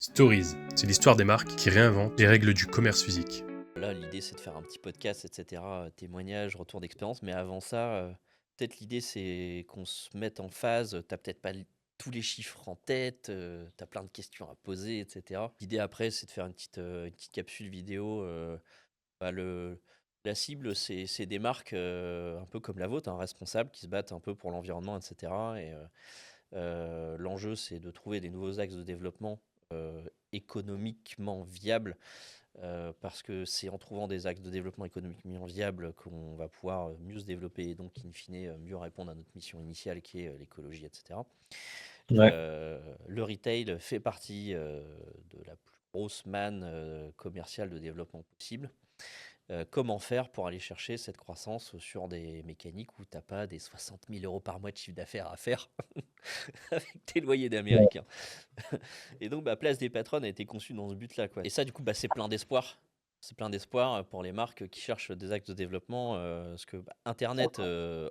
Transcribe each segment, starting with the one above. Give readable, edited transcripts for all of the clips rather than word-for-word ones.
Stories, c'est l'histoire des marques qui réinventent les règles du commerce physique. Là, l'idée, c'est de faire un petit podcast, etc., témoignages, retour d'expérience. Mais avant ça, peut-être l'idée, c'est qu'on se mette en phase. T'as peut-être pas tous les chiffres en tête, t'as plein de questions à poser, etc. L'idée après, c'est de faire une petite capsule vidéo. Bah, la cible, c'est des marques un peu comme la vôtre, responsables, qui se battent un peu pour l'environnement, etc. L'enjeu, c'est de trouver des nouveaux axes de développement économiquement viables, parce que c'est en trouvant des axes de développement économiquement viables qu'on va pouvoir mieux se développer et donc, in fine, mieux répondre à notre mission initiale qui est l'écologie, etc. Ouais. Le retail fait partie de la plus grosse manne commerciale de développement possible. Comment faire pour aller chercher cette croissance sur des mécaniques où tu n'as pas des 60 000 euros par mois de chiffre d'affaires à faire avec tes loyers Ouais. d'Américains. Et donc, Place des Patronnes a été conçue dans ce but-là, quoi. Et ça, du coup, c'est plein d'espoir. C'est plein d'espoir pour les marques qui cherchent des axes de développement, parce que Internet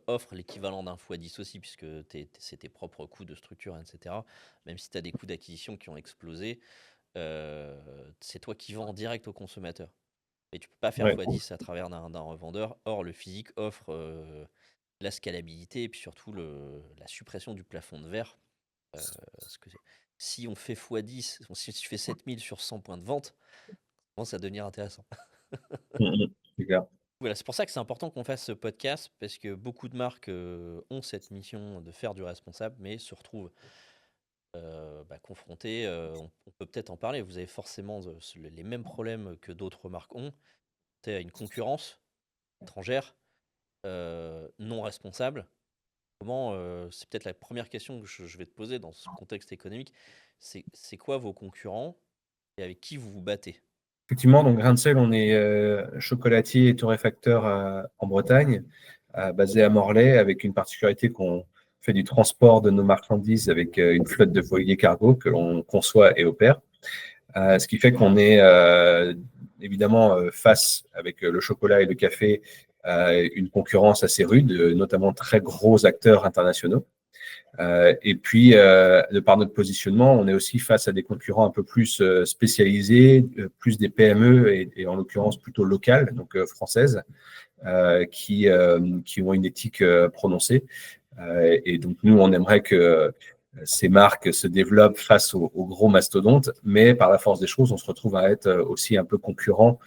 offre l'équivalent d'un x10 aussi, puisque c'est tes propres coûts de structure, etc. Même si tu as des coûts d'acquisition qui ont explosé, c'est toi qui vends en direct au consommateur. Et tu peux pas faire Ouais. x10 à travers d'un revendeur. Or, le physique offre la scalabilité et puis surtout la suppression du plafond de verre. Parce que si on fait x10, si tu fais 7000 sur 100 points de vente, ça commence à devenir intéressant. C'est clair. Voilà, c'est pour ça que c'est important qu'on fasse ce podcast, parce que beaucoup de marques ont cette mission de faire du responsable, mais se retrouvent confrontées. On peut peut-être en parler. Vous avez forcément les mêmes problèmes que d'autres marques ont. Tu as une concurrence étrangère, non responsable. Comment, c'est peut-être la première question que je vais te poser dans ce contexte économique. C'est quoi vos concurrents et avec qui vous vous battez? Effectivement, donc Grain de Sel, on est chocolatier et torréfacteur en Bretagne, basé à Morlaix, avec une particularité qu'on fait du transport de nos marchandises avec une flotte de voiliers cargo que l'on conçoit et opère. Ce qui fait qu'on est évidemment face, avec le chocolat et le café, une concurrence assez rude, notamment très gros acteurs internationaux. Et puis, de par notre positionnement, on est aussi face à des concurrents un peu plus spécialisés, plus des PME et en l'occurrence plutôt locales, donc françaises, qui ont une éthique prononcée. Et donc, nous, on aimerait que ces marques se développent face aux gros mastodontes, mais par la force des choses, on se retrouve à être aussi un peu concurrents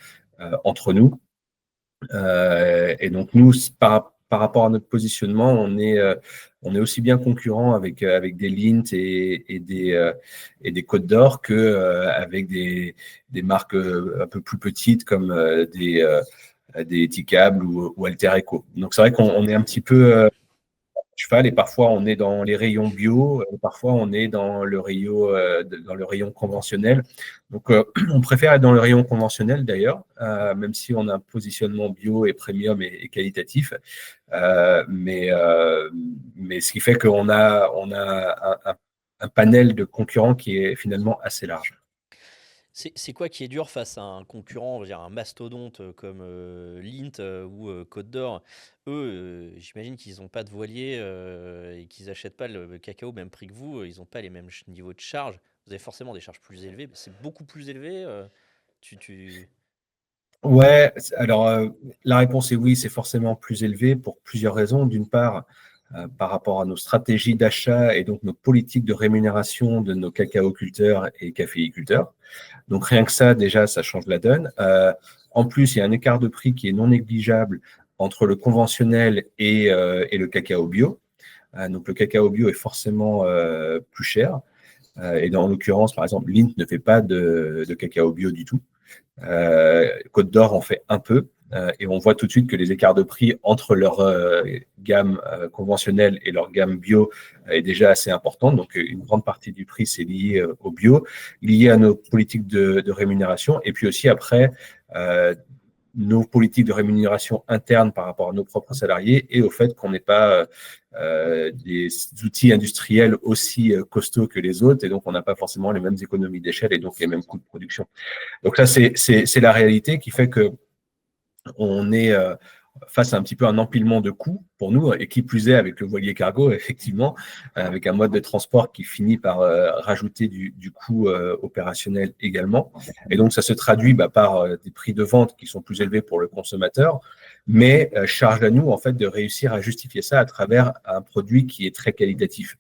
entre nous. Et donc, nous, par rapport à notre positionnement, on est aussi bien concurrent avec des Lindt et des Côtes d'Or que avec des marques un peu plus petites comme des Eticable ou Alter Eco. Donc, c'est vrai qu'on est un petit peu cheval et parfois on est dans les rayons bio, parfois on est dans le rayon conventionnel. Donc on préfère être dans le rayon conventionnel d'ailleurs, même si on a un positionnement bio et premium et qualitatif. Mais ce qui fait qu'on a un panel de concurrents qui est finalement assez large. C'est quoi qui est dur face à un concurrent, on va dire un mastodonte comme Lindt ou Côte d'Or? Eux, j'imagine qu'ils n'ont pas de voilier et qu'ils n'achètent pas le cacao au même prix que vous. Ils n'ont pas les mêmes niveaux de charges. Vous avez forcément des charges plus élevées. C'est beaucoup plus élevé. Tu... Ouais, alors la réponse est oui, c'est forcément plus élevé pour plusieurs raisons. D'une part, par rapport à nos stratégies d'achat et donc nos politiques de rémunération de nos cacaoculteurs et caféiculteurs. Donc rien que ça, déjà, ça change la donne. En plus, il y a un écart de prix qui est non négligeable entre le conventionnel et le cacao bio. Donc le cacao bio est forcément plus cher. Et dans l'occurrence, par exemple, Lindt ne fait pas de cacao bio du tout. Côte d'Or en fait un peu. Et on voit tout de suite que les écarts de prix entre leur gamme conventionnelle et leur gamme bio est déjà assez importante. Donc, une grande partie du prix, c'est lié au bio, lié à nos politiques de rémunération. Et puis aussi, après, nos politiques de rémunération interne par rapport à nos propres salariés et au fait qu'on n'ait pas des outils industriels aussi costauds que les autres. Et donc, on n'a pas forcément les mêmes économies d'échelle et donc les mêmes coûts de production. Donc là, c'est la réalité qui fait que on est face à un petit peu un empilement de coûts pour nous, et qui plus est avec le voilier cargo, effectivement, avec un mode de transport qui finit par rajouter du coût opérationnel également. Et donc, ça se traduit par des prix de vente qui sont plus élevés pour le consommateur, mais charge à nous, en fait, de réussir à justifier ça à travers un produit qui est très qualitatif.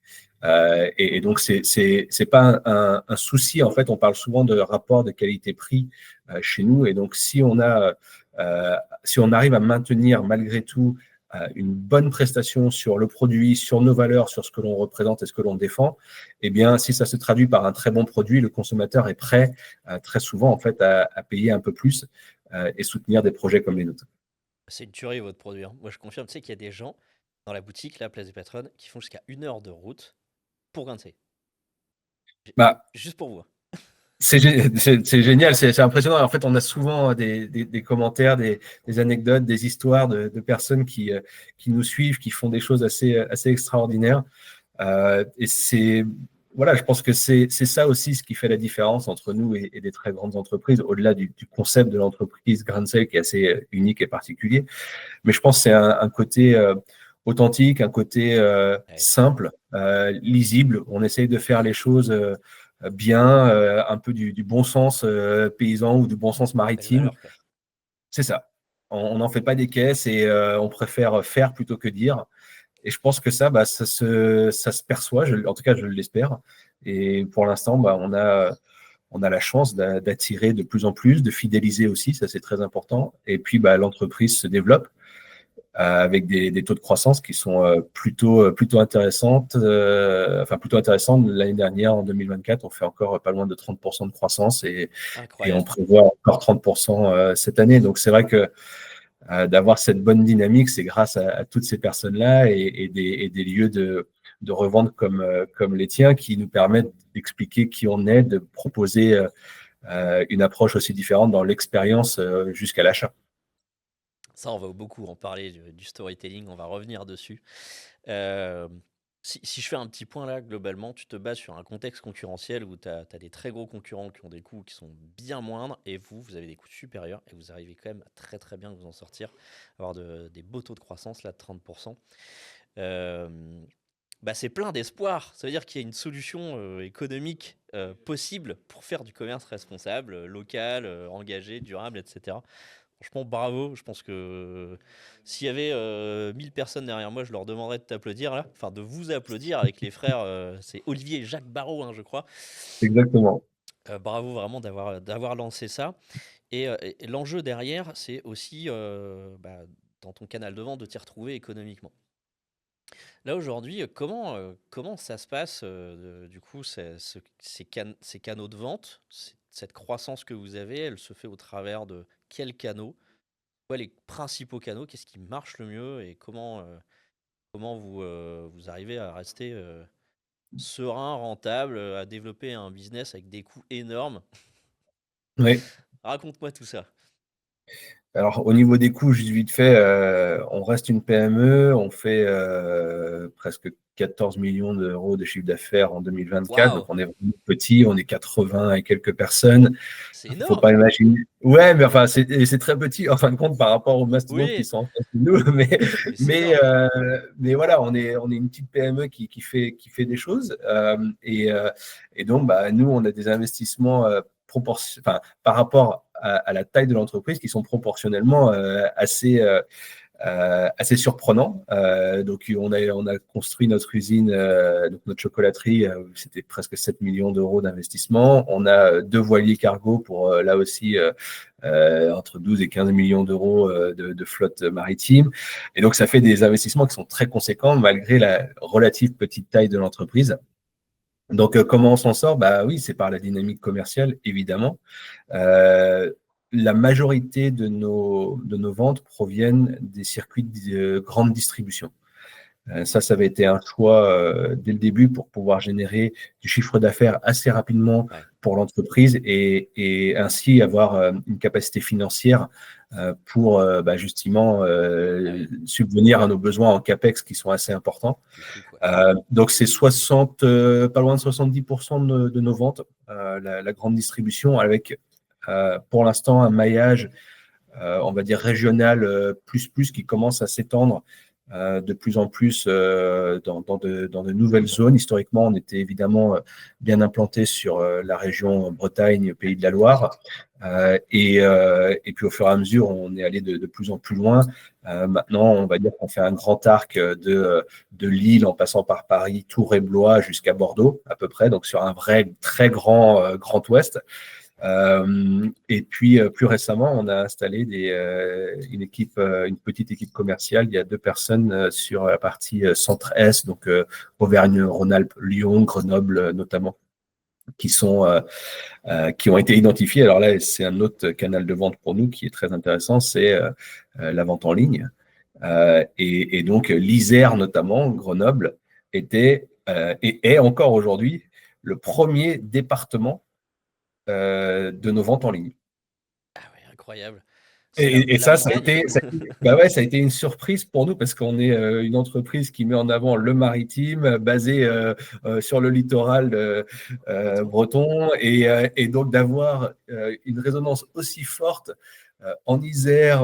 Et donc, c'est pas un souci. En fait, on parle souvent de rapport de qualité-prix chez nous. Et donc, si on arrive à maintenir malgré tout une bonne prestation sur le produit, sur nos valeurs, sur ce que l'on représente et ce que l'on défend, eh bien, si ça se traduit par un très bon produit, le consommateur est prêt très souvent en fait à payer un peu plus et soutenir des projets comme les nôtres. C'est une tuerie votre produit, hein. Moi, je confirme, tu sais qu'il y a des gens dans la boutique, la Place des Patronnes, qui font jusqu'à 1 heure de route pour Guernsey. Bah, Juste pour vous. c'est génial, c'est impressionnant. En fait, on a souvent des commentaires, des anecdotes, des histoires de personnes qui nous suivent, qui font des choses assez extraordinaires. Et voilà, je pense que c'est ça aussi ce qui fait la différence entre nous et des très grandes entreprises, au-delà du concept de l'entreprise Guernsey qui est assez unique et particulier. Mais je pense que c'est un côté authentique, un côté simple, lisible. On essaye de faire les choses bien, un peu du bon sens paysan ou du bon sens maritime. Valeur, C'est ça. On n'en fait pas des caisses et on préfère faire plutôt que dire. Et je pense que ça se perçoit, en tout cas, je l'espère. Et pour l'instant, on a la chance d'attirer de plus en plus, de fidéliser aussi, ça c'est très important. Et puis, l'entreprise se développe avec des taux de croissance qui sont plutôt intéressantes. Plutôt intéressantes. L'année dernière, en 2024, on fait encore pas loin de 30% de croissance et on prévoit encore 30% cette année. Donc, c'est vrai que d'avoir cette bonne dynamique, c'est grâce à toutes ces personnes-là et des lieux de revente comme les tiens qui nous permettent d'expliquer qui on est, de proposer une approche aussi différente dans l'expérience jusqu'à l'achat. Ça, on va beaucoup en parler du storytelling, on va revenir dessus. Si je fais un petit point là, globalement, tu te bases sur un contexte concurrentiel où tu as des très gros concurrents qui ont des coûts qui sont bien moindres et vous avez des coûts supérieurs et vous arrivez quand même à très très bien vous en sortir, avoir des beaux taux de croissance là de 30%. C'est plein d'espoir. Ça veut dire qu'il y a une solution économique possible pour faire du commerce responsable, local, engagé, durable, etc. Franchement, bravo. Je pense que s'il y avait 1000 personnes derrière moi, je leur demanderais de t'applaudir là. Enfin, de vous applaudir avec les frères. C'est Olivier et Jacques Barrault, hein, je crois. Exactement. Bravo vraiment d'avoir lancé ça. Et l'enjeu derrière, c'est aussi dans ton canal de vente de t'y retrouver économiquement. Là aujourd'hui, comment ça se passe du coup ces canaux de vente, cette croissance que vous avez, elle se fait au travers de quels canaux? Quoi les principaux canaux? Qu'est-ce qui marche le mieux et comment vous arrivez à rester serein, rentable, à développer un business avec des coûts énormes? Oui. Raconte-moi tout ça. Alors, au niveau des coûts, juste vite fait, on reste une PME, on fait presque 14 millions d'euros de chiffre d'affaires en 2024, donc Waouh, on est vraiment petit, on est 80 et quelques personnes. c'est Il ne faut pas énorme. imaginer. Ouais, mais enfin, c'est très petit en fin de compte par rapport aux mastodontes qui Oui, sont en face de nous. mais c'est énorme. Mais voilà, on est une petite PME qui fait des choses. Et donc, nous, on a des investissements par rapport à la taille de l'entreprise qui sont proportionnellement assez surprenants. Donc, on a construit notre usine, donc notre chocolaterie, c'était presque 7 millions d'euros d'investissement. On a 2 voiliers cargo pour là aussi entre 12 et 15 millions d'euros de flotte maritime. Et donc, ça fait des investissements qui sont très conséquents malgré la relative petite taille de l'entreprise. Donc, comment on s'en sort? Oui, c'est par la dynamique commerciale, évidemment. La majorité de nos ventes proviennent des circuits de grande distribution. Ça avait été un choix dès le début pour pouvoir générer du chiffre d'affaires assez rapidement pour l'entreprise et ainsi avoir une capacité financière pour justement subvenir à nos besoins en CAPEX qui sont assez importants. Donc, c'est pas loin de 70% de nos ventes, la grande distribution, avec pour l'instant un maillage on va dire, régional qui commence à s'étendre de plus en plus dans de nouvelles zones. Historiquement, on était évidemment bien implanté sur la région Bretagne, Pays de la Loire. Et puis, au fur et à mesure, on est allé de plus en plus loin. Maintenant, on va dire qu'on fait un grand arc de Lille en passant par Paris, Tours et Blois jusqu'à Bordeaux, à peu près, donc sur un vrai très grand ouest. Et puis, plus récemment, on a installé une petite équipe commerciale. Il y a 2 personnes sur la partie centre-est, donc Auvergne-Rhône-Alpes, Lyon, Grenoble notamment, qui ont été identifiés. Alors là, c'est un autre canal de vente pour nous qui est très intéressant, c'est la vente en ligne. Et donc, l'Isère notamment, Grenoble, était et est encore aujourd'hui le premier département de nos ventes en ligne. Ah ouais, incroyable. C'est Et là où ça, ils gagnent. bah ouais, ça a été une surprise pour nous parce qu'on est une entreprise qui met en avant le maritime, basé sur le littoral breton, et donc d'avoir une résonance aussi forte en Isère,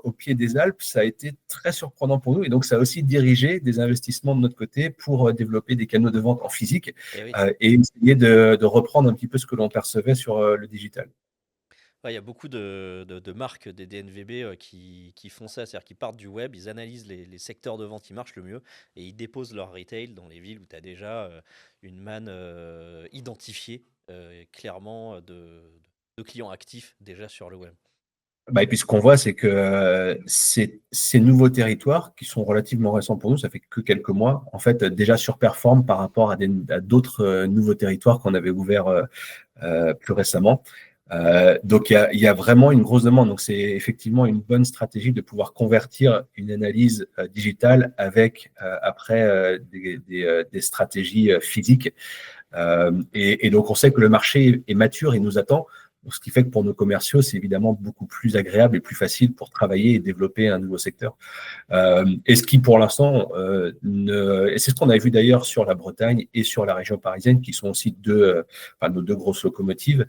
au pied des Alpes, ça a été très surprenant pour nous. Et donc, ça a aussi dirigé des investissements de notre côté pour développer des canaux de vente en physique Et oui. et essayer de reprendre un petit peu ce que l'on percevait sur le digital. Ouais, il y a beaucoup de marques des DNVB qui font ça, c'est-à-dire qu'ils partent du web, ils analysent les secteurs de vente qui marchent le mieux et ils déposent leur retail dans les villes où tu as déjà une manne identifiée clairement de clients actifs déjà sur le web. Bah, et puis ce qu'on voit, c'est que ces nouveaux territoires qui sont relativement récents pour nous, ça fait que quelques mois, en fait, déjà surperforment par rapport à d'autres nouveaux territoires qu'on avait ouverts plus récemment. Donc, il y a vraiment une grosse demande. Donc, c'est effectivement une bonne stratégie de pouvoir convertir une analyse digitale avec après des stratégies physiques. Et donc, on sait que le marché est mature et nous attend. Donc, ce qui fait que pour nos commerciaux, c'est évidemment beaucoup plus agréable et plus facile pour travailler et développer un nouveau secteur. Et ce qui, pour l'instant, et c'est ce qu'on a vu d'ailleurs sur la Bretagne et sur la région parisienne, qui sont aussi nos 2 grosses locomotives.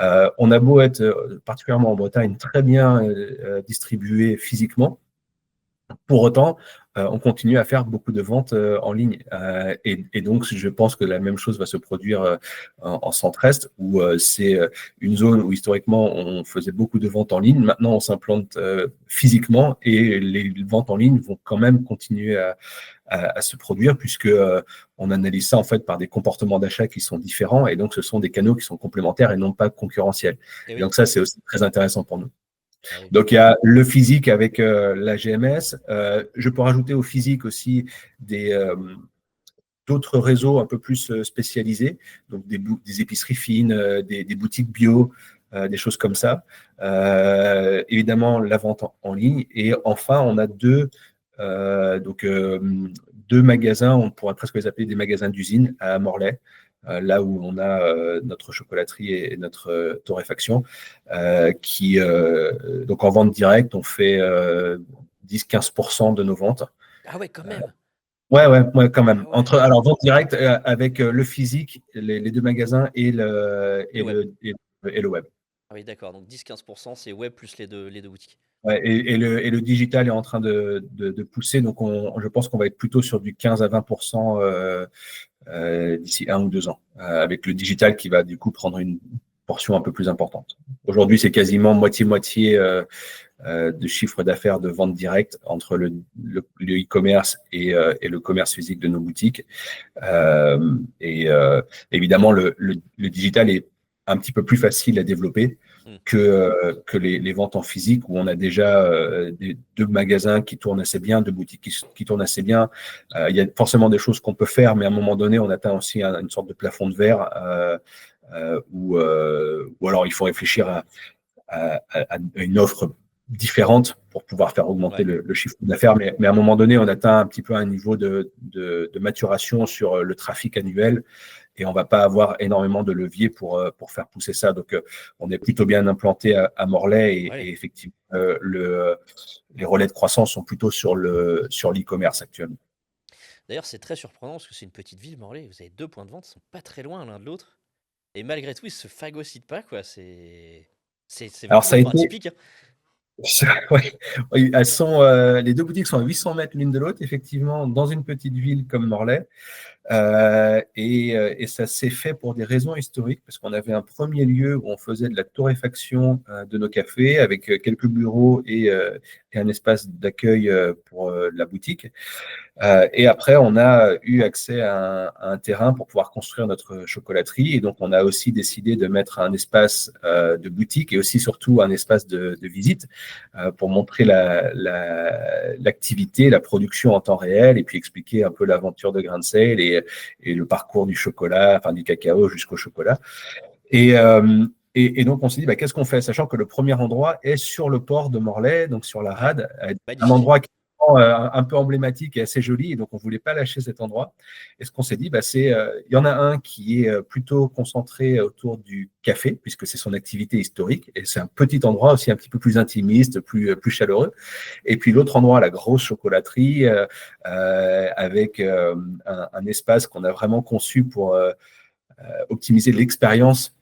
On a beau être, particulièrement en Bretagne, très bien distribué physiquement. Pour autant, on continue à faire beaucoup de ventes en ligne. Et donc, je pense que la même chose va se produire en centre-est, où c'est une zone où historiquement, on faisait beaucoup de ventes en ligne. Maintenant, on s'implante physiquement et les ventes en ligne vont quand même continuer à se produire, puisque on analyse ça en fait par des comportements d'achat qui sont différents. Et donc, ce sont des canaux qui sont complémentaires et non pas concurrentiels. Et Et oui. donc, ça, c'est aussi très intéressant pour nous. Ah oui. Donc, il y a le physique avec la GMS. Je peux rajouter au physique aussi d'autres réseaux un peu plus spécialisés, donc des épiceries fines, des boutiques bio, des choses comme ça. Évidemment, la vente en ligne. Et enfin, on a deux magasins, on pourrait presque les appeler des magasins d'usine à Morlaix, là où on a notre chocolaterie et notre torréfaction, donc en vente directe, on fait 10-15% de nos ventes. Ah ouais, quand même. Ouais, quand même. Ah ouais. Alors, vente directe avec le physique, les 2 magasins et Et le web. et le web. Ah oui, d'accord. Donc 10-15%, c'est web plus les deux boutiques. Ouais, et le digital est en train de pousser. Donc, je pense qu'on va être plutôt sur du 15 à 20% d'ici 1 ou 2 ans, avec le digital qui va du coup prendre une portion un peu plus importante. Aujourd'hui, c'est quasiment moitié-moitié de chiffre d'affaires de vente directe entre le e-commerce et le commerce physique de nos boutiques. Évidemment, le digital est un petit peu plus facile à développer que les ventes en physique, où on a déjà 2 magasins qui tournent assez bien, 2 boutiques qui tournent assez bien. Il y a forcément des choses qu'on peut faire, mais à un moment donné, on atteint aussi une sorte de plafond de verre ou alors il faut réfléchir à une offre différente pour pouvoir faire augmenter le chiffre d'affaires. Mais à un moment donné, on atteint un petit peu un niveau de maturation sur le trafic annuel et on ne va pas avoir énormément de levier pour faire pousser ça. Donc, on est plutôt bien implanté à Morlaix et effectivement, les relais de croissance sont plutôt sur l'e-commerce actuellement. D'ailleurs, c'est très surprenant parce que c'est une petite ville, Morlaix. Vous avez 2 points de vente, ils sont pas très loin l'un de l'autre. Et malgré tout, ils se phagocytent pas, quoi. C'est Alors, ça a vraiment pas été, atypique. Hein. Ouais. Oui, les deux boutiques sont à 800 mètres l'une de l'autre, effectivement, dans une petite ville comme Morlaix. Et ça s'est fait pour des raisons historiques, parce qu'on avait un premier lieu où on faisait de la torréfaction de nos cafés, avec quelques bureaux et un espace d'accueil pour la boutique. Et après, on a eu accès à un terrain pour pouvoir construire notre chocolaterie. Et donc, on a aussi décidé de mettre un espace de boutique et aussi surtout un espace de visite pour montrer l'activité, la production en temps réel et puis expliquer un peu l'aventure de Grain de Sale et le parcours du chocolat, enfin du cacao jusqu'au chocolat. Et donc, on s'est dit, qu'est-ce qu'on fait? Sachant que le premier endroit est sur le port de Morlaix, donc sur la rade, un Magnifique. endroit qui est un peu emblématique et assez joli. Et donc, on ne voulait pas lâcher cet endroit. Et ce qu'on s'est dit, il y en a un qui est plutôt concentré autour du café, puisque c'est son activité historique. Et c'est un petit endroit aussi un petit peu plus intimiste, plus chaleureux. Et puis, l'autre endroit, la grosse chocolaterie, avec un espace qu'on a vraiment conçu pour optimiser l'expérience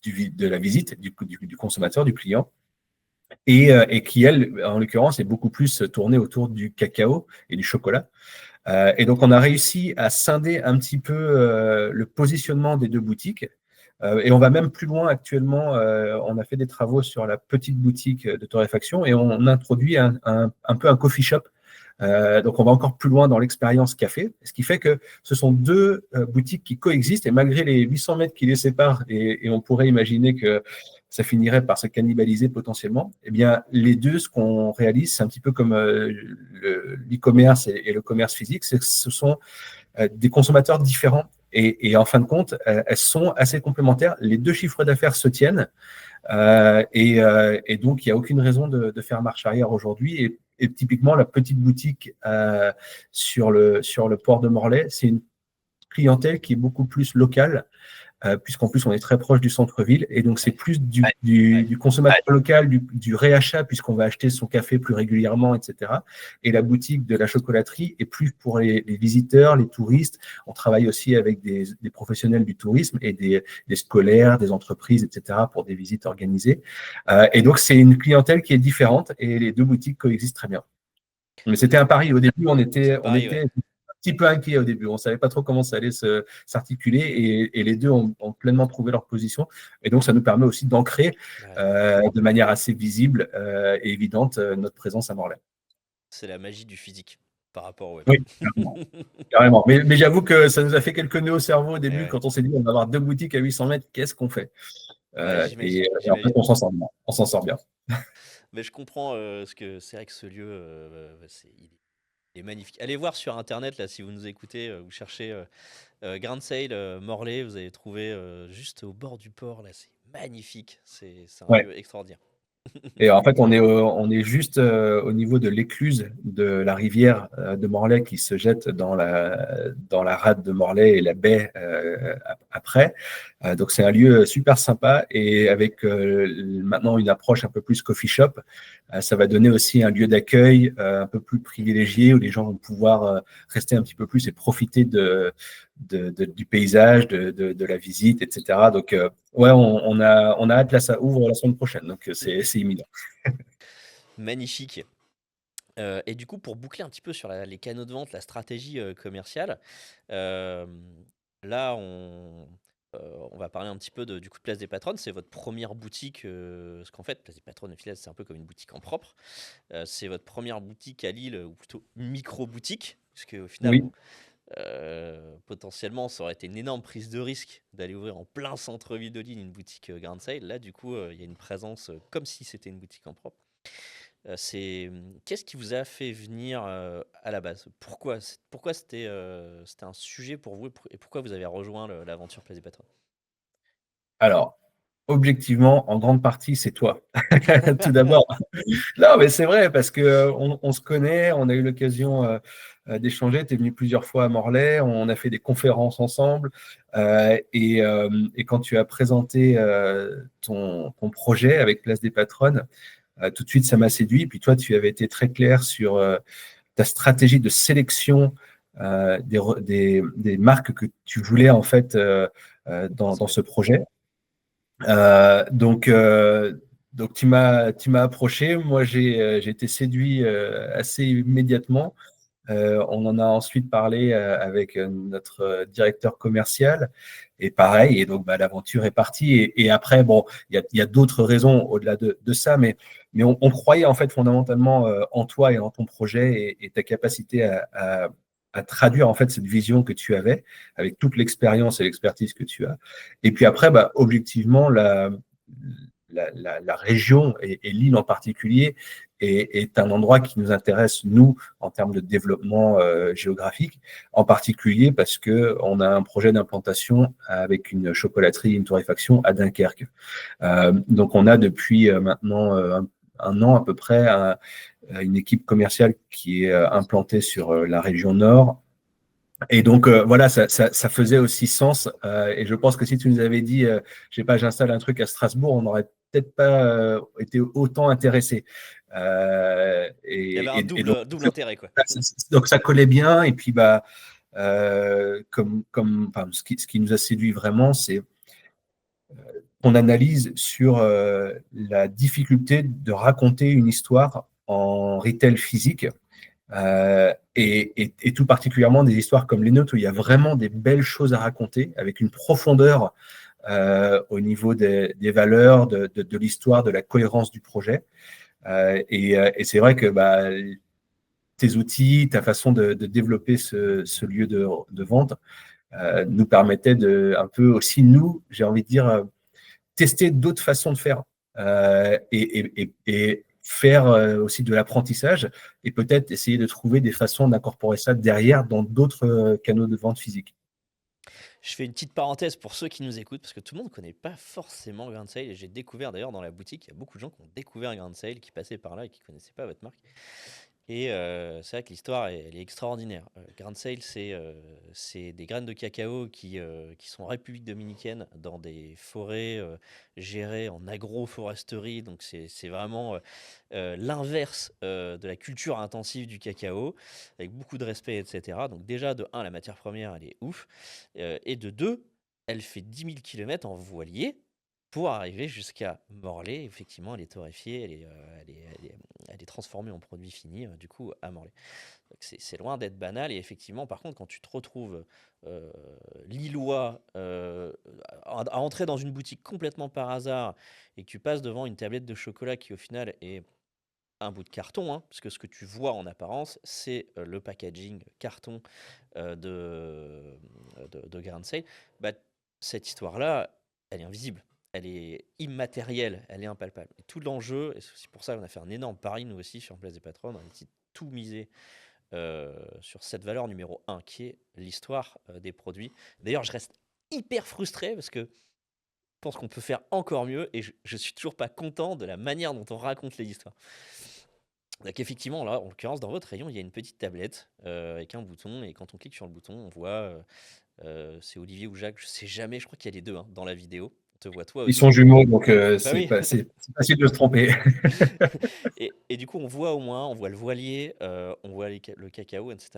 de la visite du consommateur, du client, et qui, elle, en l'occurrence, est beaucoup plus tournée autour du cacao et du chocolat. Et donc, on a réussi à scinder un petit peu le positionnement des deux boutiques. Et on va même plus loin actuellement. On a fait des travaux sur la petite boutique de torréfaction et on introduit un peu un coffee shop. Donc, on va encore plus loin dans l'expérience café, ce qui fait que ce sont deux boutiques qui coexistent et malgré les 800 mètres qui les séparent, et on pourrait imaginer que ça finirait par se cannibaliser potentiellement, eh bien, les deux, ce qu'on réalise, c'est un petit peu comme l'e-commerce et le commerce physique, ce sont des consommateurs différents. Et en fin de compte, elles sont assez complémentaires. Les deux chiffres d'affaires se tiennent. Et donc, il n'y a aucune raison de faire marche arrière aujourd'hui. Et typiquement, la petite boutique sur le port de Morlaix, c'est une clientèle qui est beaucoup plus locale, puisqu'en plus, on est très proche du centre-ville. Et donc, c'est plus du consommateur local, du réachat, puisqu'on va acheter son café plus régulièrement, etc. Et la boutique de la chocolaterie est plus pour les visiteurs, les touristes. On travaille aussi avec des professionnels du tourisme et des scolaires, des entreprises, etc. pour des visites organisées. Et donc, c'est une clientèle qui est différente et les deux boutiques coexistent très bien. Mais c'était un pari. Au début, on était un petit peu inquiets au début. On ne savait pas trop comment ça allait s'articuler et les deux ont pleinement trouvé leur position. Et donc, ça nous permet aussi d'ancrer de manière assez visible et évidente notre présence à Morlaix. C'est la magie du physique par rapport au web. Oui, carrément. Mais j'avoue que ça nous a fait quelques nœuds au cerveau au début quand on s'est dit on va avoir deux boutiques à 800 mètres, qu'est-ce qu'on fait? Et en fait, on s'en sort bien. On s'en sort bien. Mais je comprends ce que c'est vrai que ce lieu, il est magnifique. Allez voir sur internet là si vous nous écoutez, vous cherchez Grain de Sale Morlaix, vous allez trouver juste au bord du port là, c'est magnifique, c'est un lieu extraordinaire. Et en fait, on est juste au niveau de l'écluse de la rivière de Morlaix qui se jette dans la rade de Morlaix et la baie après. Donc, c'est un lieu super sympa et avec maintenant une approche un peu plus coffee shop, ça va donner aussi un lieu d'accueil un peu plus privilégié où les gens vont pouvoir rester un petit peu plus et profiter du paysage, de la visite, etc. Donc, on a hâte, là, ça ouvre la semaine prochaine, donc c'est imminent. Magnifique. Et du coup, pour boucler un petit peu sur les canaux de vente, la stratégie commerciale, là, on va parler un petit peu du coup de Place des Patronnes. C'est votre première boutique, parce qu'en fait, Place des Patronnes, au final, c'est un peu comme une boutique en propre. C'est votre première boutique à Lille, ou plutôt micro-boutique, parce qu'au final, Oui. potentiellement, ça aurait été une énorme prise de risque d'aller ouvrir en plein centre-ville de Lille une boutique Grain de Sale. Là, du coup, il y a une présence comme si c'était une boutique en propre. Qu'est-ce qui vous a fait venir à la base? Pourquoi c'était un sujet pour vous et pourquoi vous avez rejoint l'aventure Place des Patronnes? Alors, objectivement, en grande partie, c'est toi. Tout d'abord. Non, mais c'est vrai, parce qu'on se connaît, on a eu l'occasion d'échanger. Tu es venu plusieurs fois à Morlaix, on a fait des conférences ensemble. Et quand tu as présenté ton projet avec Place des Patronnes, tout de suite, ça m'a séduit. Puis toi, tu avais été très clair sur ta stratégie de sélection des marques que tu voulais en fait dans ce projet. Donc, donc tu m'as approché. Moi, j'ai été séduit assez immédiatement. On en a ensuite parlé avec notre directeur commercial. Et pareil, et donc bah, l'aventure est partie. Et après, bon, il y a d'autres raisons au-delà de ça, mais on croyait en fait fondamentalement en toi et en ton projet et ta capacité à traduire en fait cette vision que tu avais avec toute l'expérience et l'expertise que tu as. Et puis après, bah, objectivement, la région et l'île en particulier est un endroit qui nous intéresse, nous, en termes de développement géographique, en particulier parce qu'on a un projet d'implantation avec une chocolaterie, une torréfaction à Dunkerque. Donc, on a depuis maintenant un an à peu près une équipe commerciale qui est implantée sur la région nord. Et donc, voilà, ça faisait aussi sens. Et je pense que si tu nous avais dit, je sais pas, j'installe un truc à Strasbourg, on n'aurait peut-être pas été autant intéressés. Il y avait un Et donc, double intérêt, quoi. donc, ça collait bien. Et puis, bah, enfin, ce qui nous a séduit vraiment, c'est qu'on analyse sur la difficulté de raconter une histoire en retail physique. Et tout particulièrement des histoires comme les nôtres où il y a vraiment des belles choses à raconter avec une profondeur au niveau des valeurs, de l'histoire, de la cohérence du projet. Et c'est vrai que bah, tes outils, ta façon de développer ce lieu de vente nous permettait de un peu aussi, nous, j'ai envie de dire, tester d'autres façons de faire et faire aussi de l'apprentissage et peut-être essayer de trouver des façons d'incorporer ça derrière dans d'autres canaux de vente physique. Je fais une petite parenthèse pour ceux qui nous écoutent, parce que tout le monde ne connaît pas forcément Grand Sale. Et j'ai découvert d'ailleurs dans la boutique, il y a beaucoup de gens qui ont découvert Grand Sale, qui passaient par là et qui ne connaissaient pas votre marque. Et c'est vrai que l'histoire, elle est extraordinaire. Grand Sale, c'est des graines de cacao qui sont en République dominicaine, dans des forêts gérées en agroforesterie. Donc c'est vraiment l'inverse de la culture intensive du cacao, avec beaucoup de respect, etc. Donc déjà, de 1, la matière première, elle est ouf. Et de 2, elle fait 10 000 km en voilier pour arriver jusqu'à Morlaix. Effectivement, elle est torréfiée, elle est transformée en produit fini, du coup, à Morlaix. Donc c'est loin d'être banal. Et effectivement, par contre, quand tu te retrouves lillois à entrer dans une boutique complètement par hasard et que tu passes devant une tablette de chocolat qui, au final, est un bout de carton, hein, parce que ce que tu vois en apparence, c'est le packaging carton de Grand Sale, bah, cette histoire-là, elle est invisible. Elle est immatérielle, elle est impalpable. Et tout l'enjeu, et c'est aussi pour ça qu'on a fait un énorme pari, nous aussi, sur Place des Patronnes, on a essayé de tout miser sur cette valeur numéro 1, qui est l'histoire des produits. D'ailleurs, je reste hyper frustré, parce que je pense qu'on peut faire encore mieux, et je suis toujours pas content de la manière dont on raconte les histoires. Donc effectivement, là, en l'occurrence, dans votre rayon, il y a une petite tablette avec un bouton, et quand on clique sur le bouton, on voit, c'est Olivier ou Jacques, je sais jamais, je crois qu'il y a les deux, hein, dans la vidéo. On te voit toi Ils aussi. sont jumeaux, donc Bah oui. c'est facile de se tromper. Et du coup, on voit au moins, on voit le voilier, on voit le cacao, etc.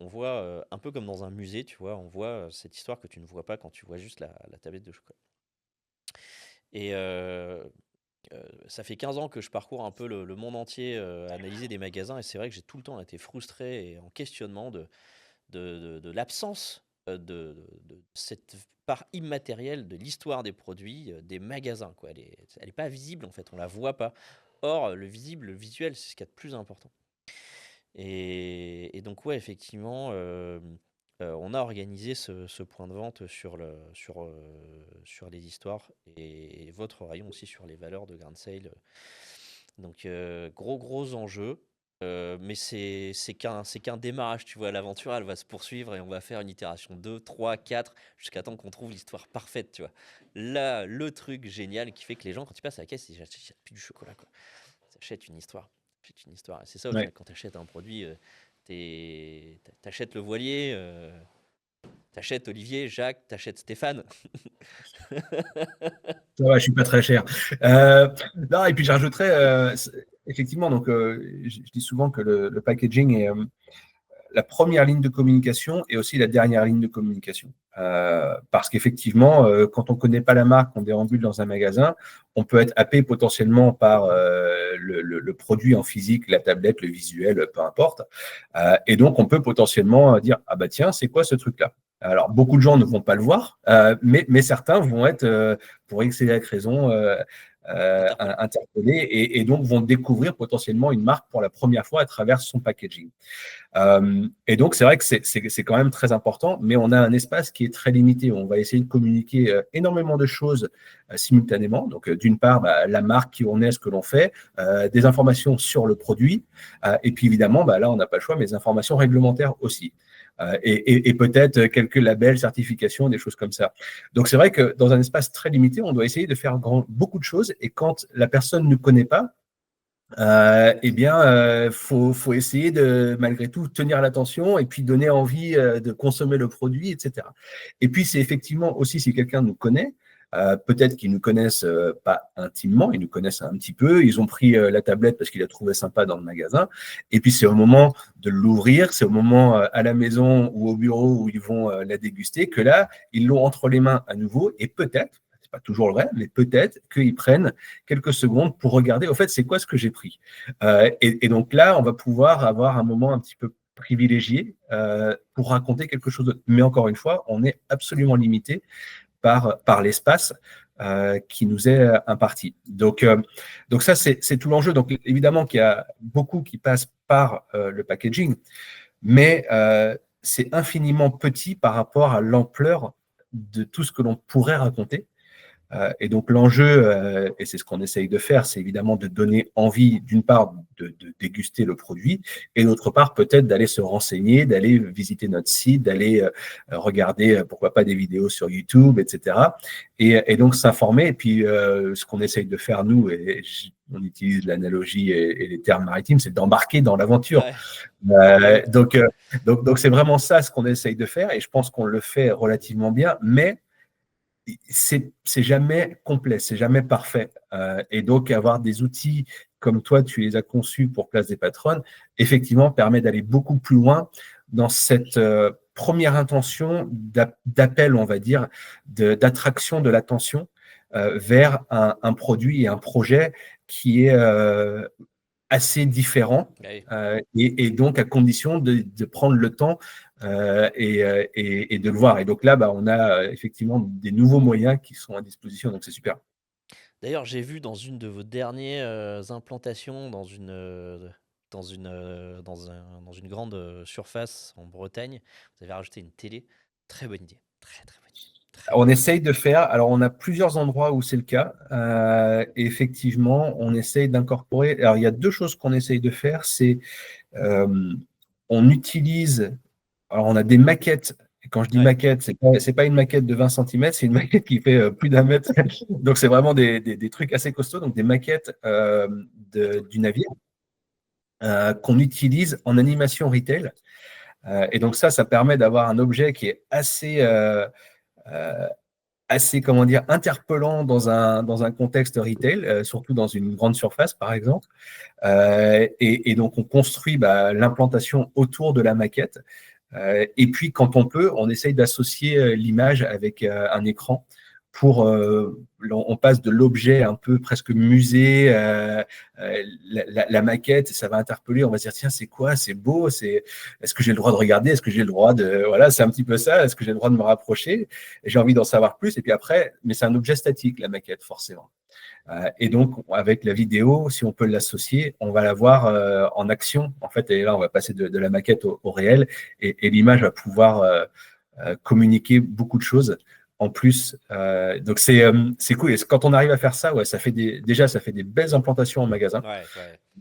On voit un peu comme dans un musée, tu vois, on voit cette histoire que tu ne vois pas quand tu vois juste la tablette de chocolat. Et ça fait 15 ans que je parcours un peu le monde entier, à analyser des magasins, et c'est vrai que j'ai tout le temps été frustré et en questionnement de l'absence de cette part immatérielle de l'histoire des produits, des magasins, quoi. Elle est pas visible, en fait, on la voit pas. Or, le visible, le visuel, c'est ce qu'il y a de plus important. Et donc, ouais, effectivement, on a organisé ce point de vente sur les histoires, et votre rayon aussi sur les valeurs de Grand Sale. Donc, gros enjeu. Mais c'est qu'un démarrage, tu vois. L'aventure, elle va se poursuivre, et on va faire une itération 2, 3, 4, jusqu'à temps qu'on trouve l'histoire parfaite, tu vois. Là, le truc génial qui fait que les gens, quand ils passent à la caisse, ils achètent plus du chocolat, quoi. Ils achètent une histoire. Ils achètent une histoire. Et c'est ça, au final, Ouais. quand tu achètes un produit, t'achètes le voilier, t'achètes Olivier, Jacques, t'achètes Stéphane. Ça va, je suis pas très cher. Non, et puis je rajouterais, effectivement, donc je dis souvent que le packaging est la première ligne de communication et aussi la dernière ligne de communication. Parce qu'effectivement, quand on ne connaît pas la marque, on déambule dans un magasin, on peut être happé potentiellement par le produit en physique, la tablette, le visuel, peu importe. Et donc, on peut potentiellement dire, ah bah tiens, c'est quoi ce truc-là? Alors, beaucoup de gens ne vont pas le voir, mais certains vont être, pour X et Y raison, interpellés et donc vont découvrir potentiellement une marque pour la première fois à travers son packaging. Et donc, c'est vrai que c'est quand même très important, mais on a un espace qui est très limité. On va essayer de communiquer énormément de choses simultanément. Donc, d'une part, la marque qui on est, ce que l'on fait, des informations sur le produit, et puis évidemment, là, on n'a pas le choix, mais des informations réglementaires aussi. Et peut-être quelques labels, certifications, des choses comme ça. Donc, c'est vrai que dans un espace très limité, on doit essayer de faire beaucoup de choses. Et quand la personne ne connaît pas, faut essayer de, malgré tout, tenir l'attention et puis donner envie de consommer le produit, etc. Et puis, c'est effectivement aussi si quelqu'un nous connaît, peut-être qu'ils nous connaissent pas intimement, ils nous connaissent un petit peu, ils ont pris la tablette parce qu'ils la trouvaient sympa dans le magasin, et puis c'est au moment de l'ouvrir, c'est au moment à la maison ou au bureau où ils vont la déguster, que là, ils l'ont entre les mains à nouveau, et peut-être, c'est pas toujours vrai, mais peut-être qu'ils prennent quelques secondes pour regarder, au fait, c'est quoi ce que j'ai pris. Et donc là, on va pouvoir avoir un moment un petit peu privilégié pour raconter quelque chose d'autre. Mais encore une fois, on est absolument limité par l'espace qui nous est imparti. Donc ça, c'est tout l'enjeu. Donc évidemment qu'il y a beaucoup qui passent par le packaging, mais c'est infiniment petit par rapport à l'ampleur de tout ce que l'on pourrait raconter. Et donc l'enjeu, et c'est ce qu'on essaye de faire, c'est évidemment de donner envie, d'une part, de déguster le produit, et d'autre part, peut-être d'aller se renseigner, d'aller visiter notre site, d'aller regarder, pourquoi pas, des vidéos sur YouTube, etc. Et donc s'informer. Et puis, ce qu'on essaye de faire, nous, et on utilise l'analogie et les termes maritimes, c'est d'embarquer dans l'aventure. Ouais. Donc, c'est vraiment ça ce qu'on essaye de faire, et je pense qu'on le fait relativement bien, mais c'est jamais complet, c'est jamais parfait. Et donc, avoir des outils comme toi, tu les as conçus pour Place des Patronnes, effectivement, permet d'aller beaucoup plus loin dans cette première intention d'appel, on va dire, d'attraction de l'attention vers un produit et un projet qui est assez différent, Ouais. et donc à condition de prendre le temps et de le voir. Et donc là, on a effectivement des nouveaux moyens qui sont à disposition, donc c'est super. D'ailleurs, j'ai vu dans une de vos dernières implantations dans une grande surface en Bretagne, vous avez rajouté une télé. Très bonne idée. Très, très bonne idée. Très On bonne idée. essaye de faire, alors on a plusieurs endroits où c'est le cas, et effectivement, on essaye d'incorporer, alors il y a deux choses qu'on essaye de faire, c'est on utilise, alors on a des maquettes. Et quand je dis Ouais. maquette, c'est pas une maquette de 20 cm, c'est une maquette qui fait plus d'un mètre. Donc c'est vraiment des trucs assez costauds, donc des maquettes du navire qu'on utilise en animation retail. Et donc ça permet d'avoir un objet qui est assez, comment dire, interpellant dans un contexte retail, surtout dans une grande surface, par exemple. Et donc, on construit l'implantation autour de la maquette. Et puis, quand on peut, on essaye d'associer l'image avec un écran pour, on passe de l'objet un peu presque musée, la maquette, et ça va interpeller, on va se dire, tiens, c'est quoi, c'est beau, est-ce que j'ai le droit de regarder, est-ce que j'ai le droit de, voilà, c'est un petit peu ça, est-ce que j'ai le droit de me rapprocher, et j'ai envie d'en savoir plus, et puis après, mais c'est un objet statique, la maquette, forcément. Et donc, avec la vidéo, si on peut l'associer, on va la voir en action, en fait, et là, on va passer de la maquette au réel, et l'image va pouvoir communiquer beaucoup de choses en plus. Donc, c'est cool. Et quand on arrive à faire ça, ouais, ça fait des belles implantations en magasin. Ouais,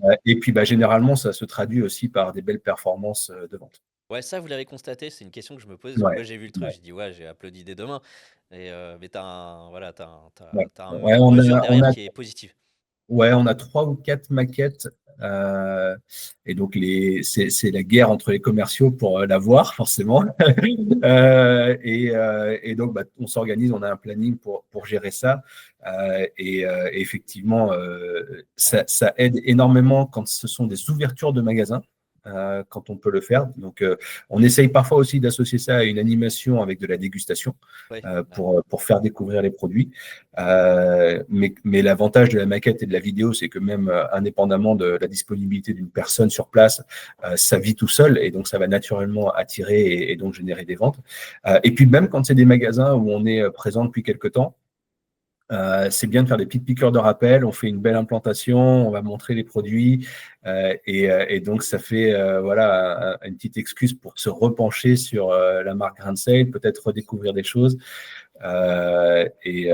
ouais. Et puis, généralement, ça se traduit aussi par des belles performances de vente. Ouais, ça, vous l'avez constaté, c'est une question que je me pose. Parce que Ouais, moi, j'ai vu le truc, ouais, j'ai dit, ouais, j'ai applaudi dès demain. Mais voilà, ouais. Ouais, une mesure derrière qui est positive. Ouais, on a 3 ou 4 maquettes. Et donc, c'est la guerre entre les commerciaux pour l'avoir, forcément. Et donc, on s'organise, on a un planning pour gérer ça. Et effectivement, ça aide énormément quand ce sont des ouvertures de magasins. quand on peut le faire. Donc, on essaye parfois aussi d'associer ça à une animation avec de la dégustation Ouais. pour faire découvrir les produits. Mais l'avantage de la maquette et de la vidéo, c'est que même indépendamment de la disponibilité d'une personne sur place, ça vit tout seul et donc ça va naturellement attirer et donc générer des ventes. Et puis même quand c'est des magasins où on est présent depuis quelques temps, c'est bien de faire des petites piqûres de rappel. On fait une belle implantation, on va montrer les produits et donc ça fait voilà une petite excuse pour se repencher sur la marque Grain de Sale, peut-être redécouvrir des choses. Et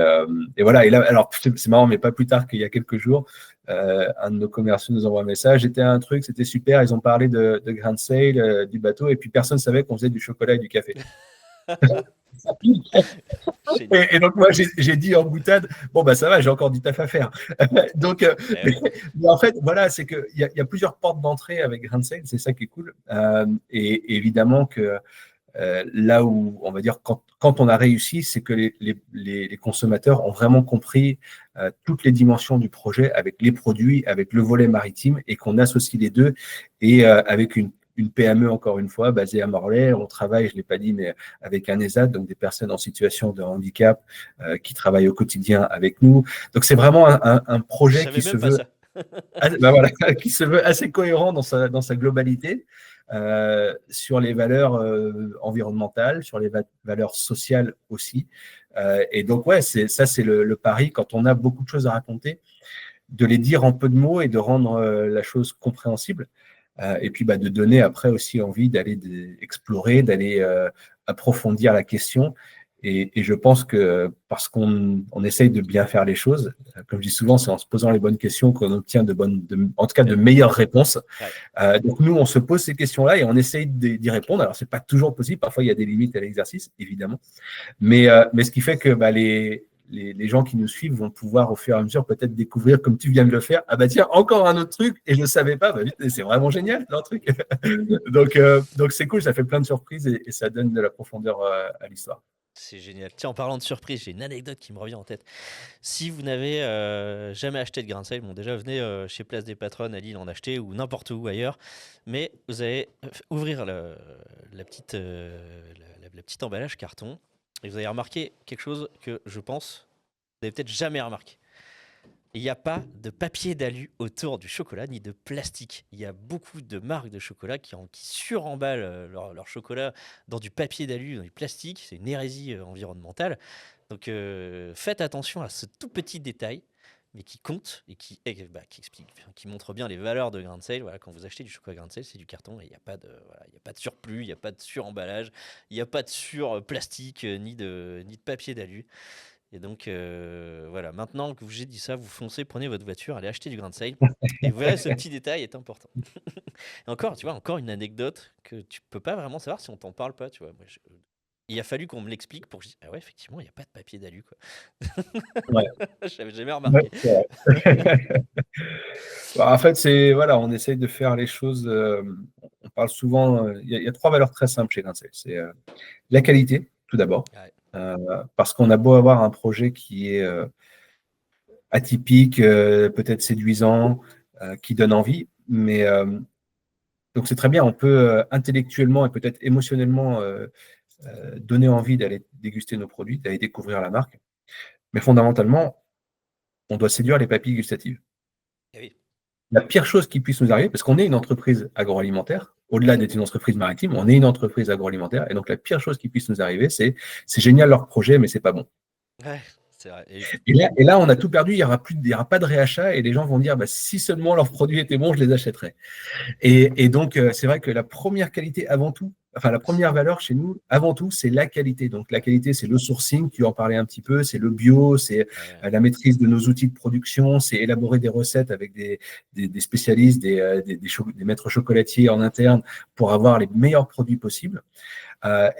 voilà. Et là, alors c'est marrant, mais pas plus tard qu'il y a quelques jours, un de nos commerciaux nous envoie un message. J'étais à un truc, c'était super. Ils ont parlé de Grain de Sale, du bateau, et puis personne savait qu'on faisait du chocolat et du café. Et donc moi j'ai dit en boutade, bon bah ça va, j'ai encore du taf à faire. Donc mais en fait voilà, c'est que il y a plusieurs portes d'entrée avec Grain de Sale, c'est ça qui est cool. Et évidemment que là où on va dire quand on a réussi, c'est que les consommateurs ont vraiment compris toutes les dimensions du projet avec les produits, avec le volet maritime, et qu'on associe les deux, et avec une PME, encore une fois, basée à Morlaix. On travaille, je ne l'ai pas dit, mais avec un ESAT, donc des personnes en situation de handicap qui travaillent au quotidien avec nous. Donc, c'est vraiment un projet qui se veut, voilà, qui se veut assez cohérent dans sa globalité, sur les valeurs environnementales, sur les valeurs sociales aussi. Et donc, ouais, c'est le pari, quand on a beaucoup de choses à raconter, de les dire en peu de mots et de rendre la chose compréhensible. Et puis de donner après aussi envie d'aller explorer, d'aller approfondir la question. Et je pense que parce qu'on essaye de bien faire les choses, comme je dis souvent, c'est en se posant les bonnes questions qu'on obtient en tout cas de meilleures réponses. Ouais. Donc nous, on se pose ces questions-là et on essaye d'y répondre. Alors, c'est pas toujours possible. Parfois, il y a des limites à l'exercice, évidemment. Mais ce qui fait que les gens qui nous suivent vont pouvoir au fur et à mesure peut-être découvrir, comme tu viens de le faire, ah bah tiens, encore un autre truc et je ne savais pas, c'est vraiment génial leur truc. Donc c'est cool, ça fait plein de surprises et ça donne de la profondeur à l'histoire. C'est génial. Tiens, en parlant de surprise, j'ai une anecdote qui me revient en tête. Si vous n'avez jamais acheté de Grain de Sale, bon déjà venez chez Place des Patronnes à Lille en acheter, ou n'importe où ailleurs, mais vous allez ouvrir la petite emballage carton et vous allez remarquer quelque chose que je pense vous n'avez peut-être jamais remarqué. Il n'y a pas de papier d'alu autour du chocolat, ni de plastique. Il y a beaucoup de marques de chocolat qui suremballent leur chocolat dans du papier d'alu, dans du plastique. C'est une hérésie environnementale. Donc faites attention à ce tout petit détail, mais qui compte et qui explique, qui montre bien les valeurs de Grain de Sale. Voilà, quand vous achetez du chocolat Grain de Sale, c'est du carton et il n'y a pas de surplus, il n'y a pas de suremballage, il n'y a pas de surplastique, ni de papier d'alu. Et donc, voilà, maintenant que j'ai dit ça, vous foncez, prenez votre voiture, allez acheter du Grain de Sale. Et vous verrez, ce petit détail est important. Et encore, tu vois, encore une anecdote que tu peux pas vraiment savoir si on t'en parle pas, tu vois. Moi, il a fallu qu'on me l'explique pour que je dise, ah ouais, effectivement, il n'y a pas de papier d'alu, quoi. Ouais. Je n'avais jamais remarqué. Ouais, en fait, voilà, on essaye de faire les choses. On parle souvent, il y a 3 valeurs très simples chez Grain de Sale. C'est la qualité, tout d'abord. Ouais. Parce qu'on a beau avoir un projet qui est atypique, peut-être séduisant, qui donne envie, mais donc c'est très bien, on peut intellectuellement et peut-être émotionnellement donner envie d'aller déguster nos produits, d'aller découvrir la marque, mais fondamentalement, on doit séduire les papilles gustatives. Oui. La pire chose qui puisse nous arriver, parce qu'on est une entreprise agroalimentaire, au-delà d'être une entreprise maritime, on est une entreprise agroalimentaire, et donc la pire chose qui puisse nous arriver, c'est génial leur projet, mais c'est pas bon. Ouais, c'est vrai. Et là, on a tout perdu, il n'y aura pas de réachat, et les gens vont dire, si seulement leurs produits étaient bons, je les achèterais. Et donc, c'est vrai que la première qualité avant tout, enfin la première valeur chez nous, avant tout, c'est la qualité. Donc la qualité, c'est le sourcing, tu en parlais un petit peu, c'est le bio, c'est la maîtrise de nos outils de production, c'est élaborer des recettes avec des spécialistes, des maîtres chocolatiers en interne pour avoir les meilleurs produits possibles.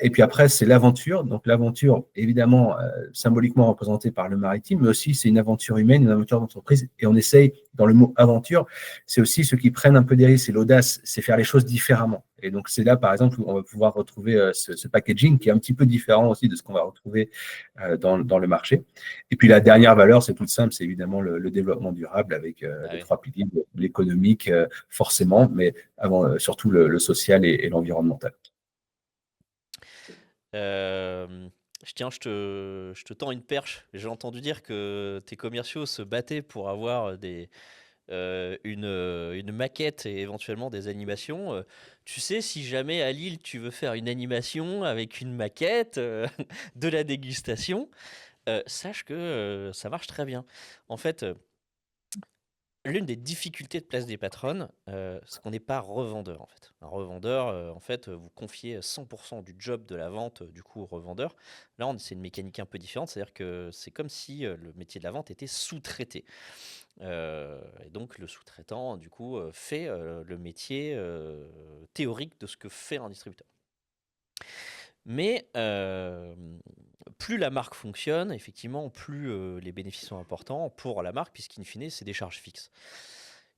Et puis après, c'est l'aventure. Donc l'aventure, évidemment, symboliquement représentée par le maritime, mais aussi c'est une aventure humaine, une aventure d'entreprise. Et on essaye, dans le mot aventure, c'est aussi ceux qui prennent un peu des risques. Et l'audace, c'est faire les choses différemment. Et donc c'est là, par exemple, où on va pouvoir retrouver ce packaging qui est un petit peu différent aussi de ce qu'on va retrouver dans le marché. Et puis la dernière valeur, c'est toute simple, c'est évidemment le développement durable avec les oui. 3 piliers, l'économique forcément, mais surtout le social et l'environnemental. Euh, je te tends une perche. J'ai entendu dire que tes commerciaux se battaient pour avoir une maquette et éventuellement des animations. Tu sais, si jamais à Lille, tu veux faire une animation avec une maquette, de la dégustation, sache que ça marche très bien. En fait, l'une des difficultés de Place des Patronnes, c'est qu'on n'est pas revendeur en fait. Un revendeur, en fait, vous confiez 100% du job de la vente du coup au revendeur. Là, c'est une mécanique un peu différente, c'est-à-dire que c'est comme si le métier de la vente était sous-traité. Et donc le sous-traitant, du coup, fait le métier théorique de ce que fait un distributeur. Mais plus la marque fonctionne, effectivement, plus les bénéfices sont importants pour la marque, puisqu'in fine, c'est des charges fixes.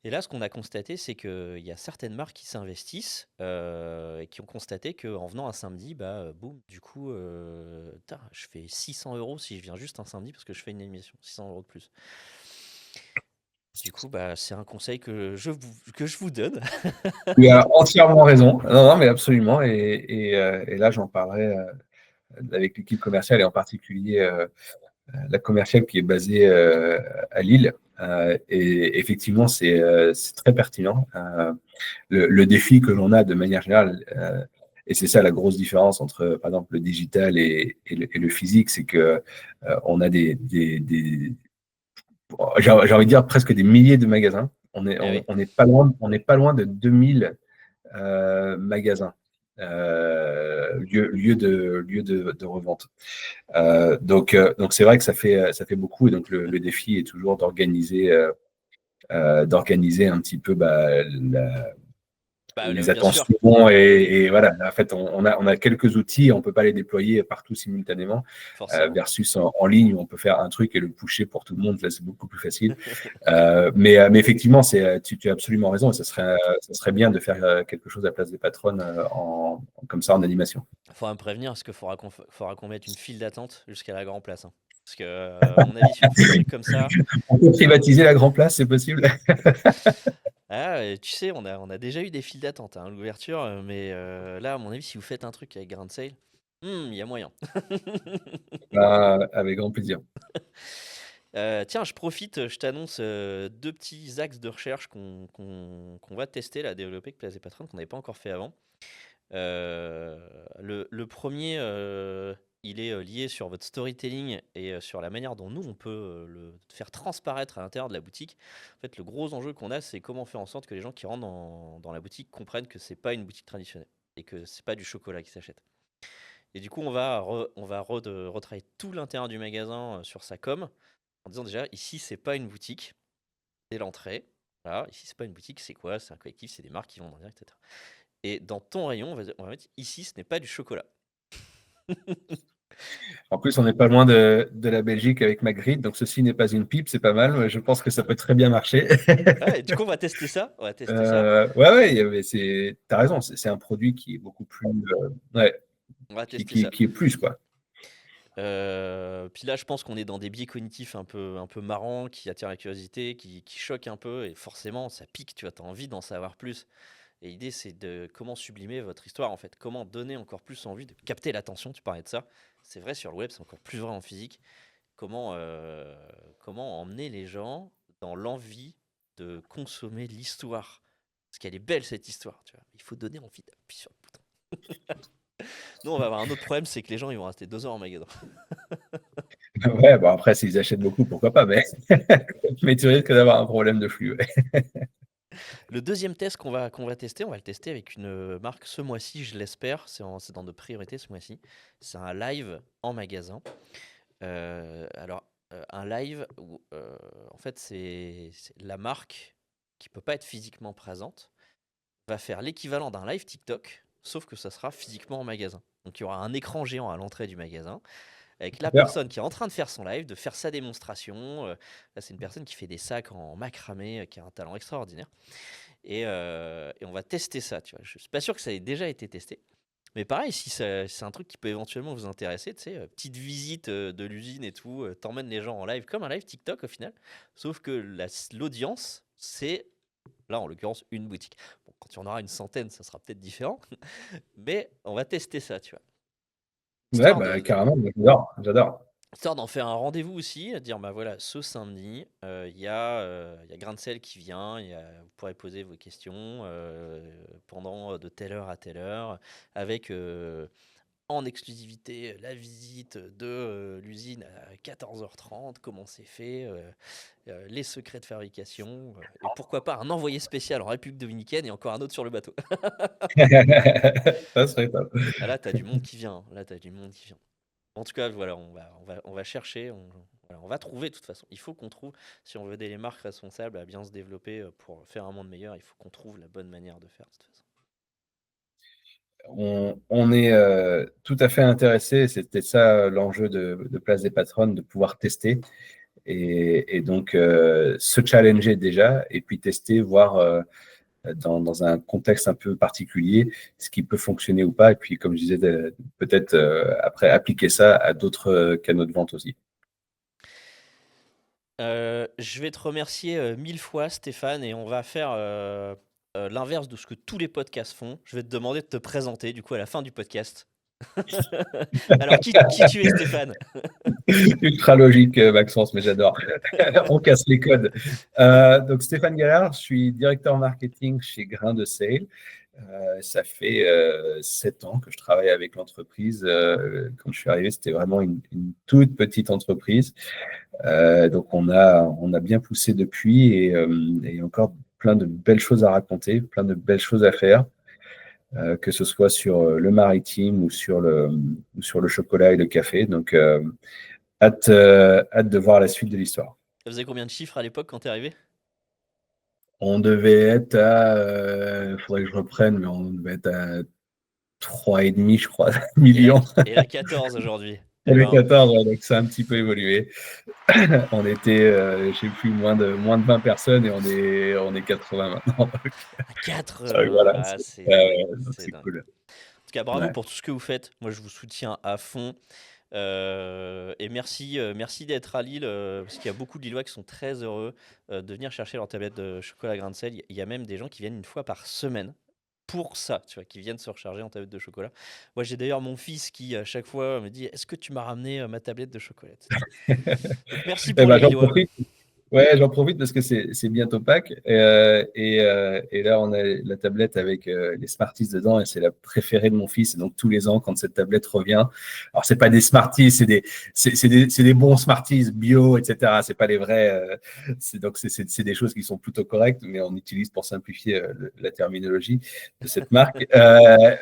Et là, ce qu'on a constaté, c'est qu'il y a certaines marques qui s'investissent et qui ont constaté qu'en venant un samedi, boum, du coup, je fais 600 euros si je viens juste un samedi parce que je fais une émission, 600 euros de plus. Du coup, c'est un conseil que je vous donne. Tu as entièrement raison. Non, non, mais absolument. Et là, j'en parlerai avec l'équipe commerciale et en particulier la commerciale qui est basée à Lille. Et effectivement, c'est très pertinent. Le défi que l'on a de manière générale, et c'est ça la grosse différence entre, par exemple, le digital et le physique, c'est que on a j'ai envie de dire presque des milliers de magasins. On Ah oui. n'est pas loin, on n'est pas loin de 2000 magasins, lieux de revente. Donc c'est vrai que ça fait beaucoup. Et donc le défi est toujours d'organiser un petit peu les Bien sûr, attentions et voilà. En fait, on a quelques outils, on peut pas les déployer partout simultanément. forcément. Versus en ligne où on peut faire un truc et le pusher pour tout le monde. Là, c'est beaucoup plus facile. Mais effectivement, tu as absolument raison et ça serait bien de faire quelque chose à la Place des Patronnes comme ça en animation. Faudra me prévenir parce qu'il faudra qu'on mette une file d'attente jusqu'à la Grand Place, hein. Parce que, à mon avis, si on fait un truc comme ça, On peut privatiser la Grand Place, c'est possible. tu sais, on a déjà eu des files d'attente, hein, à l'ouverture, mais là, à mon avis, si vous faites un truc avec Grand Sale, il y a moyen. Avec grand plaisir. Tiens, je profite, je t'annonce 2 petits axes de recherche qu'on va tester, là, développer avec Place des Patronnes, qu'on n'avait pas encore fait avant. Le premier, il est lié sur votre storytelling et sur la manière dont nous, on peut le faire transparaître à l'intérieur de la boutique. En fait, le gros enjeu qu'on a, c'est comment faire en sorte que les gens qui rentrent dans la boutique comprennent que c'est pas une boutique traditionnelle et que c'est pas du chocolat qui s'achète. Et du coup, on va retravailler tout l'intérieur du magasin sur sa com en disant déjà, ici, c'est pas une boutique, c'est l'entrée. Voilà, ici, c'est pas une boutique, c'est quoi? C'est un collectif, c'est des marques qui vendent en direct, etc. Et dans ton rayon, on va mettre ici, ce n'est pas du chocolat. En plus, on n'est pas loin de la Belgique avec Magritte, donc ceci n'est pas une pipe, c'est pas mal. Je pense que ça peut très bien marcher. Ouais, du coup, on va tester ça. On va tester ça. Ouais, t'as raison, c'est un produit qui est beaucoup plus, ouais, On va qui, tester qui, ça. qui est plus, quoi. Puis là, je pense qu'on est dans des biais cognitifs un peu marrants, qui attirent la curiosité, qui choquent un peu, et forcément, ça pique, tu vois, t'as envie d'en savoir plus. Et l'idée, c'est de comment sublimer votre histoire, en fait, comment donner encore plus envie de capter l'attention, tu parlais de ça. C'est vrai sur le web, c'est encore plus vrai en physique. Comment emmener les gens dans l'envie de consommer l'histoire. Parce qu'elle est belle, cette histoire, tu vois. Il faut donner envie d'appuyer sur le bouton. Nous, on va avoir un autre problème, c'est que les gens, ils vont rester 2 heures en magasin. Ouais, bon, après, s'ils achètent beaucoup, pourquoi pas, mais, mais tu risques d'avoir un problème de flux. Ouais. Le deuxième test qu'on va tester, on va le tester avec une marque ce mois-ci, je l'espère. C'est dans nos priorités ce mois-ci. C'est un live en magasin. Alors, un live où, en fait, c'est la marque qui peut pas être physiquement présente va faire l'équivalent d'un live TikTok, sauf que ça sera physiquement en magasin. Donc il y aura un écran géant à l'entrée du magasin, avec la Super. personne qui est en train de faire son live, de faire sa démonstration. Là, c'est une personne qui fait des sacs en macramé, qui a un talent extraordinaire. Et on va tester ça, tu vois. Je suis pas sûr que ça ait déjà été testé. Mais pareil, si c'est un truc qui peut éventuellement vous intéresser, tu sais, petite visite de l'usine et tout, t'emmènes les gens en live, comme un live TikTok au final. Sauf que l'audience, c'est, là en l'occurrence, une boutique. Bon, quand il y en aura une centaine, ça sera peut-être différent. Mais on va tester ça, tu vois. Ouais, Histoire bah, de, carrément, moi, j'adore. Histoire d'en faire un rendez-vous aussi, à dire bah voilà, ce samedi, il y a Grain de Sel qui vient, vous pourrez poser vos questions pendant de telle heure à telle heure, avec en exclusivité la visite de l'usine à 14h30, comment c'est fait, les secrets de fabrication, et pourquoi pas un envoyé spécial en République dominicaine et encore un autre sur le bateau. Ça serait top. Ah, là, t'as du monde qui vient, là, t'as du monde qui vient. En tout cas, voilà, on va chercher, voilà, on va trouver de toute façon. Il faut qu'on trouve, si on veut aider les marques responsables à bien se développer pour faire un monde meilleur, il faut qu'on trouve la bonne manière de faire de toute façon. On est tout à fait intéressé, c'était ça l'enjeu de Place des Patronnes, de pouvoir tester et donc se challenger déjà et puis tester, voir dans un contexte un peu particulier ce qui peut fonctionner ou pas. Et puis, comme je disais, peut-être après appliquer ça à d'autres canaux de vente aussi. Je vais te remercier 1000 fois, Stéphane, et on va faire l'inverse de ce que tous les podcasts font. Je vais te demander de te présenter du coup à la fin du podcast. Alors, qui tu es, Stéphane? Ultra logique, Maxence, mais j'adore. On casse les codes. Donc, Stéphane Gallard, je suis directeur marketing chez Grain de Sale. Ça fait 7 ans que je travaille avec l'entreprise. Quand je suis arrivé, c'était vraiment une toute petite entreprise. Donc, on a bien poussé depuis et encore plein de belles choses à raconter, plein de belles choses à faire, que ce soit sur le maritime ou sur le chocolat et le café. Donc, hâte de voir la suite de l'histoire. Ça faisait combien de chiffres à l'époque quand t'es arrivé? On devait être il faudrait que je reprenne, mais on devait être à 3,5, je crois, millions. Et la 14 aujourd'hui. Et Eh le ben, 14, ouais, donc ça a un petit peu évolué. On était, je sais plus, moins de 20 personnes et on est 80 maintenant. à 4, Voilà, donc c'est c'est dingue. cool. En tout cas, bravo Ouais. pour tout ce que vous faites. Moi, je vous soutiens à fond. Et merci d'être à Lille, parce qu'il y a beaucoup de Lillois qui sont très heureux de venir chercher leur tablette de chocolat grain de sel. Il y a même des gens qui viennent une fois par semaine pour ça, tu vois, qui viennent se recharger en tablette de chocolat. Moi, j'ai d'ailleurs mon fils qui, à chaque fois, me dit: Est-ce que tu m'as ramené ma tablette de chocolat, etc. Donc, merci Eh pour ben, les j'en Lillois. profite. Ouais, j'en profite parce que c'est bientôt Pâques. Et là, on a la tablette avec les Smarties dedans et c'est la préférée de mon fils. Et donc, tous les ans, quand cette tablette revient, alors, c'est pas des Smarties, c'est des bons Smarties bio, etc. C'est pas les vrais. Donc, c'est des choses qui sont plutôt correctes, mais on utilise pour simplifier la terminologie de cette marque.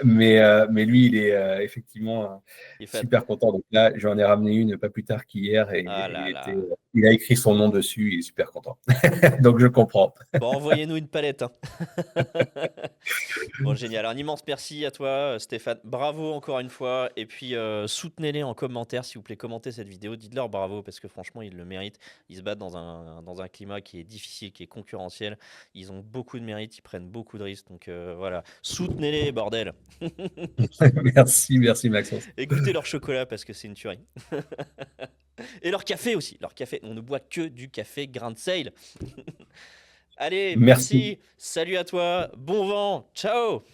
Mais lui, il est effectivement Il est fan. super content. Donc là, j'en ai ramené une pas plus tard qu'hier et Ah là là. il a écrit son nom dessus, il est super content. Donc je comprends. Bon, envoyez-nous une palette, hein. Bon, génial. Un immense merci à toi, Stéphane. Bravo encore une fois. Et puis, soutenez-les en commentaire, s'il vous plaît. Commentez cette vidéo. Dites-leur bravo parce que franchement, ils le méritent. Ils se battent dans un climat qui est difficile, qui est concurrentiel. Ils ont beaucoup de mérite. Ils prennent beaucoup de risques. Donc, voilà. Soutenez-les, bordel. Merci Maxence. Et goûtez leur chocolat parce que c'est une tuerie. Et leur café aussi. Leur café. On ne boit que du café grain de sale. Allez, Merci. merci. Salut à toi. Bon vent. Ciao.